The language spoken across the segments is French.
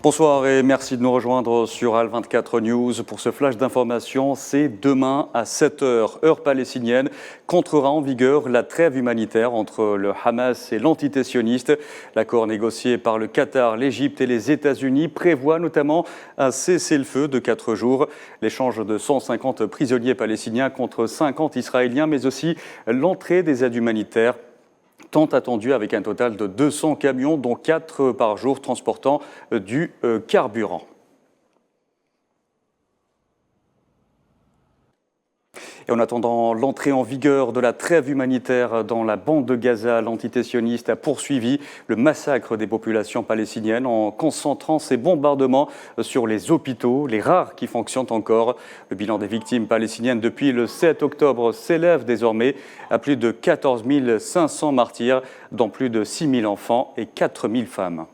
Bonsoir et merci de nous rejoindre sur Al24 News pour ce flash d'information. C'est demain à 7h, heure palestinienne, qu'entrera en vigueur la trêve humanitaire entre le Hamas et l'entité sioniste. L'accord négocié par le Qatar, l'Égypte et les États-Unis prévoit notamment un cessez-le-feu de 4 jours, l'échange de 150 prisonniers palestiniens contre 50 Israéliens, mais aussi l'entrée des aides humanitaires tant attendu avec un total de 200 camions, dont 4 par jour transportant du carburant. Et en attendant l'entrée en vigueur de la trêve humanitaire dans la bande de Gaza, l'entité sioniste a poursuivi le massacre des populations palestiniennes en concentrant ses bombardements sur les hôpitaux, les rares qui fonctionnent encore. Le bilan des victimes palestiniennes depuis le 7 octobre s'élève désormais à plus de 14 500 martyrs, dont plus de 6 000 enfants et 4 000 femmes.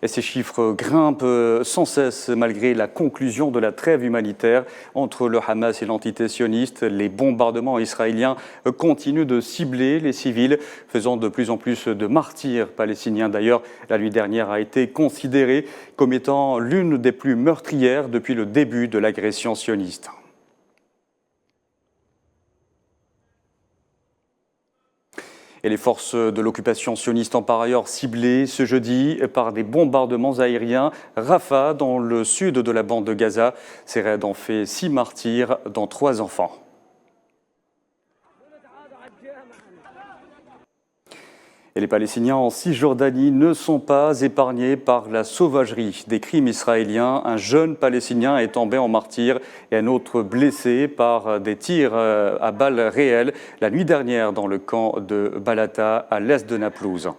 Et ces chiffres grimpent sans cesse malgré la conclusion de la trêve humanitaire entre le Hamas et l'entité sioniste. Les bombardements israéliens continuent de cibler les civils, faisant de plus en plus de martyrs palestiniens. D'ailleurs, la nuit dernière a été considérée comme étant l'une des plus meurtrières depuis le début de l'agression sioniste. Et les forces de l'occupation sioniste ont par ailleurs ciblé ce jeudi par des bombardements aériens Rafah dans le sud de la bande de Gaza. Ces raids ont fait 6 martyrs, dont 3 enfants. Et les Palestiniens en Cisjordanie ne sont pas épargnés par la sauvagerie des crimes israéliens. Un jeune Palestinien est tombé en martyr et un autre blessé par des tirs à balles réelles la nuit dernière dans le camp de Balata à l'est de Naplouse.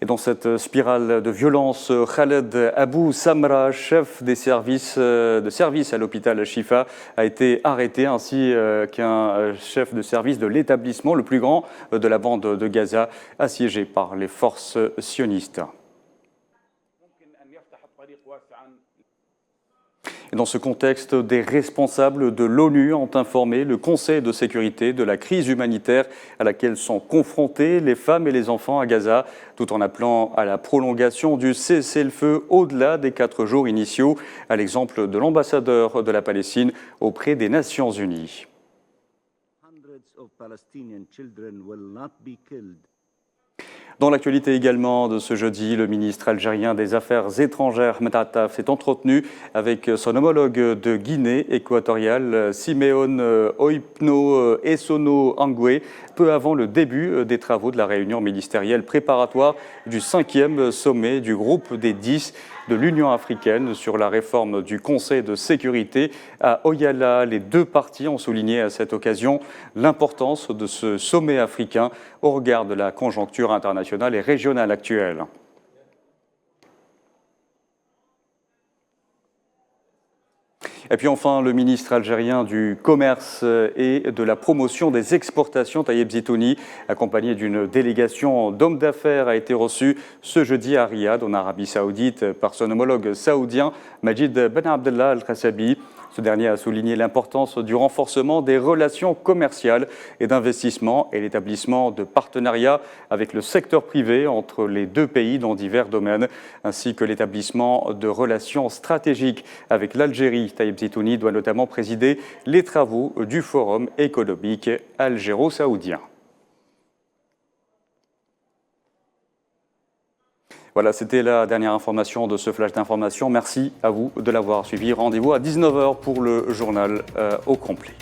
Et dans cette spirale de violence, Khaled Abou Samra, chef des services à l'hôpital Shifa, a été arrêté, ainsi qu'un chef de service de l'établissement le plus grand de la bande de Gaza, assiégé par les forces sionistes. Et dans ce contexte, des responsables de l'ONU ont informé le Conseil de sécurité de la crise humanitaire à laquelle sont confrontés les femmes et les enfants à Gaza, tout en appelant à la prolongation du cessez-le-feu au-delà des 4 jours initiaux, à l'exemple de l'ambassadeur de la Palestine auprès des Nations Unies. Dans l'actualité également de ce jeudi, le ministre algérien des Affaires étrangères, Ahmed Attaf, s'est entretenu avec son homologue de Guinée équatoriale, Simeone Oipno Essono Angué, peu avant le début des travaux de la réunion ministérielle préparatoire du 5e sommet du groupe des 10 de l'Union africaine sur la réforme du Conseil de sécurité à Oyala. Les deux parties ont souligné à cette occasion l'importance de ce sommet africain au regard de la conjoncture internationale et régionale actuelle. Et puis enfin, le ministre algérien du Commerce et de la promotion des exportations, Taïeb Zitouni, accompagné d'une délégation d'hommes d'affaires, a été reçu ce jeudi à Riyad, en Arabie Saoudite, par son homologue saoudien, Majid Ben Abdallah Al-Khasabi. Ce dernier a souligné l'importance du renforcement des relations commerciales et d'investissement et l'établissement de partenariats avec le secteur privé entre les deux pays dans divers domaines, ainsi que l'établissement de relations stratégiques avec l'Algérie. Taïeb Zitouni doit notamment présider les travaux du Forum économique algéro-saoudien. Voilà, c'était la dernière information de ce flash d'information. Merci à vous de l'avoir suivi. Rendez-vous à 19h pour le journal au complet.